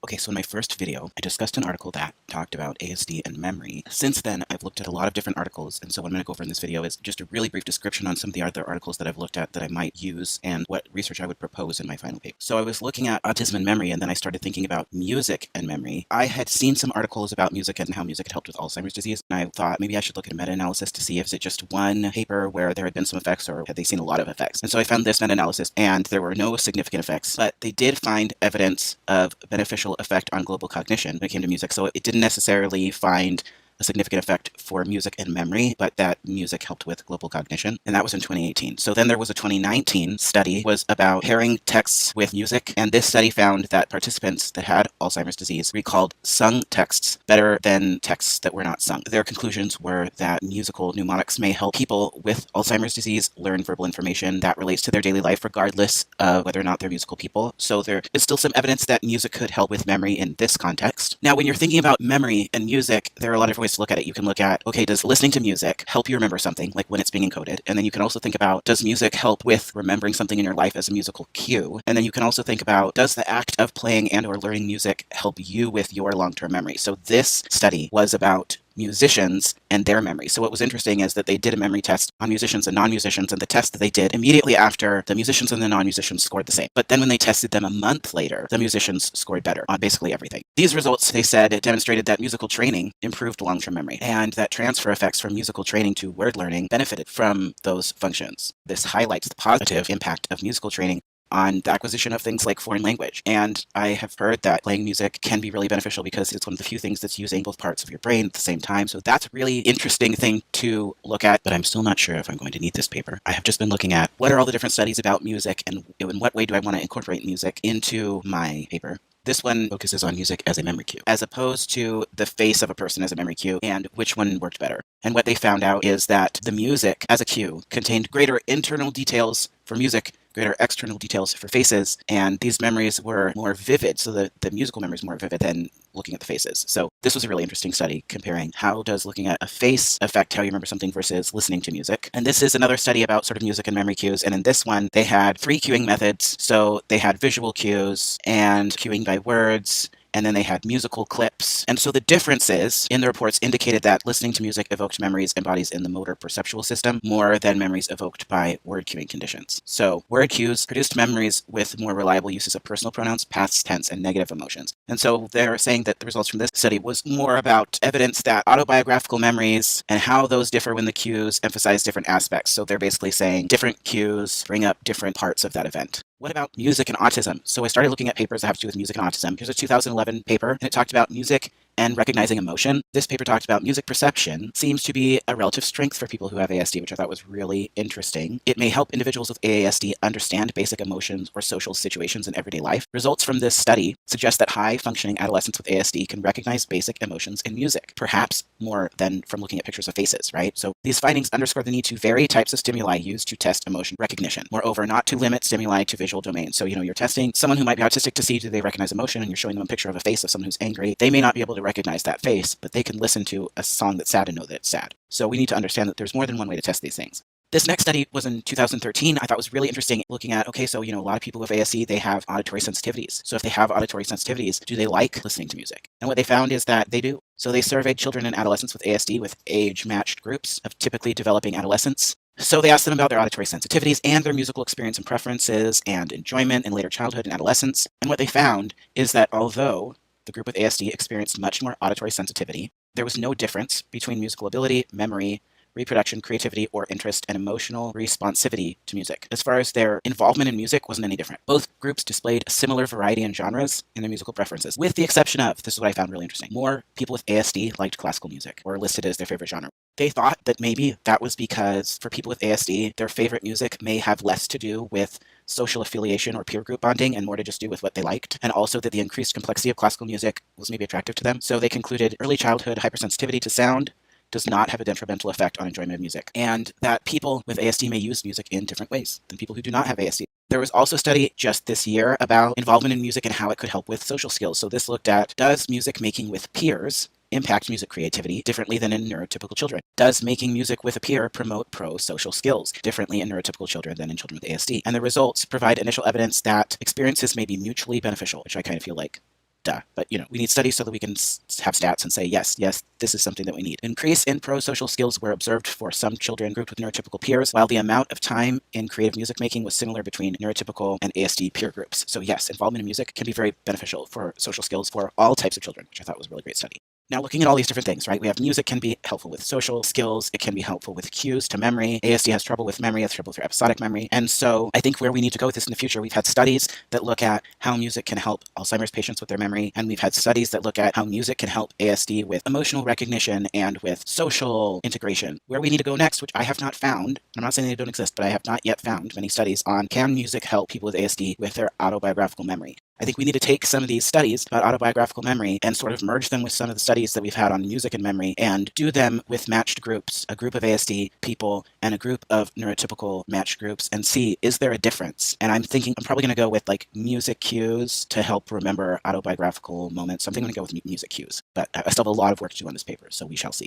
Okay, so in my first video, I discussed an article that talked about ASD and memory. Since then, I've looked at a lot of different articles, and so what I'm going to go over in this video is just a really brief description on some of the other articles that I've looked at that I might use and what research I would propose in my final paper. So I was looking at autism and memory, and then I started thinking about music and memory. I had seen some articles about music and how music had helped with Alzheimer's disease, and I thought maybe I should look at a meta-analysis to see if it's just one paper where there had been some effects or had they seen a lot of effects. And so I found this meta-analysis, and there were no significant effects, but they did find evidence of beneficial effect on global cognition when it came to music. So it didn't necessarily find a significant effect for music and memory, but that music helped with global cognition. And that was in 2018. So then there was a 2019 study was about pairing texts with music. And this study found that participants that had Alzheimer's disease recalled sung texts better than texts that were not sung. Their conclusions were that musical mnemonics may help people with Alzheimer's disease learn verbal information that relates to their daily life, regardless of whether or not they're musical people. So there is still some evidence that music could help with memory in this context. Now, when you're thinking about memory and music, there are a lot of ways to look at it. You can look at, okay, does listening to music help you remember something, like when it's being encoded? And then you can also think about, does music help with remembering something in your life as a musical cue? And then you can also think about, does the act of playing and or learning music help you with your long-term memory? So this study was about musicians and their memory. So what was interesting is that they did a memory test on musicians and non-musicians, and the test that they did immediately after, the musicians and the non-musicians scored the same. But then when they tested them a month later, the musicians scored better on basically everything. These results, they said, it demonstrated that musical training improved long-term memory, and that transfer effects from musical training to word learning benefited from those functions. This highlights the positive impact of musical training on the acquisition of things like foreign language. And I have heard that playing music can be really beneficial because it's one of the few things that's using both parts of your brain at the same time. So that's a really interesting thing to look at, but I'm still not sure if I'm going to need this paper. I have just been looking at what are all the different studies about music and in what way do I want to incorporate music into my paper. This one focuses on music as a memory cue, as opposed to the face of a person as a memory cue, and which one worked better. And what they found out is that the music as a cue contained greater internal details for music, greater external details for faces, and these memories were more vivid, so the musical memory is more vivid than looking at the faces. So this was a really interesting study comparing how does looking at a face affect how you remember something versus listening to music. And this is another study about sort of music and memory cues, and in this one they had 3 cueing methods. So they had visual cues and cueing by words, and then they had musical clips. And so the differences in the reports indicated that listening to music evoked memories and bodies in the motor perceptual system more than memories evoked by word cueing conditions. So word cues produced memories with more reliable uses of personal pronouns, past tense, and negative emotions. And so they're saying that the results from this study was more about evidence that autobiographical memories and how those differ when the cues emphasize different aspects. So they're basically saying different cues bring up different parts of that event. What about music and autism? So I started looking at papers that have to do with music and autism. Here's a 2011 paper, and it talked about music and recognizing emotion. This paper talked about music perception seems to be a relative strength for people who have ASD, which I thought was really interesting. It may help individuals with ASD understand basic emotions or social situations in everyday life. Results from this study suggest that high-functioning adolescents with ASD can recognize basic emotions in music, perhaps more than from looking at pictures of faces, right? So these findings underscore the need to vary types of stimuli used to test emotion recognition. Moreover, not to limit stimuli to visual domains. So, you're testing someone who might be autistic to see do they recognize emotion, and you're showing them a picture of a face of someone who's angry. They may not be able to recognize that face, but they can listen to a song that's sad and know that it's sad. So we need to understand that there's more than one way to test these things. This next study was in 2013. I thought was really interesting looking at, okay, so, a lot of people with ASD, they have auditory sensitivities. So if they have auditory sensitivities, do they like listening to music? And what they found is that they do. So they surveyed children and adolescents with ASD with age-matched groups of typically developing adolescents. So they asked them about their auditory sensitivities and their musical experience and preferences and enjoyment in later childhood and adolescence. And what they found is that although the group with ASD experienced much more auditory sensitivity, there was no difference between musical ability, memory, reproduction, creativity, or interest and emotional responsivity to music. As far as their involvement in music wasn't any different. Both groups displayed a similar variety in genres in their musical preferences, with the exception of, this is what I found really interesting, more people with ASD liked classical music, or listed as their favorite genre. They thought that maybe that was because for people with ASD, their favorite music may have less to do with social affiliation or peer group bonding and more to just do with what they liked, and also that the increased complexity of classical music was maybe attractive to them. So they concluded early childhood hypersensitivity to sound does not have a detrimental effect on enjoyment of music, and that people with ASD may use music in different ways than people who do not have ASD. There was also a study just this year about involvement in music and how it could help with social skills. So this looked at, does music making with peers impact music creativity differently than in neurotypical children? Does making music with a peer promote pro-social skills differently in neurotypical children than in children with ASD? And the results provide initial evidence that experiences may be mutually beneficial, which I kind of feel like duh. But, we need studies so that we can have stats and say, yes, this is something that we need. Increase in pro-social skills were observed for some children grouped with neurotypical peers, while the amount of time in creative music making was similar between neurotypical and ASD peer groups. So yes, involvement in music can be very beneficial for social skills for all types of children, which I thought was a really great study. Now, looking at all these different things, right? We have music can be helpful with social skills. It can be helpful with cues to memory. ASD has trouble with memory, has trouble with episodic memory. And so I think where we need to go with this in the future, we've had studies that look at how music can help Alzheimer's patients with their memory. And we've had studies that look at how music can help ASD with emotional recognition and with social integration. Where we need to go next, which I have not found, I'm not saying they don't exist, but I have not yet found many studies on can music help people with ASD with their autobiographical memory. I think we need to take some of these studies about autobiographical memory and sort of merge them with some of the studies that we've had on music and memory and do them with matched groups, a group of ASD people and a group of neurotypical matched groups, and see, is there a difference? And I'm thinking I'm probably going to go with like music cues to help remember autobiographical moments. So I'm thinking I'm going to go with music cues, but I still have a lot of work to do on this paper, so we shall see.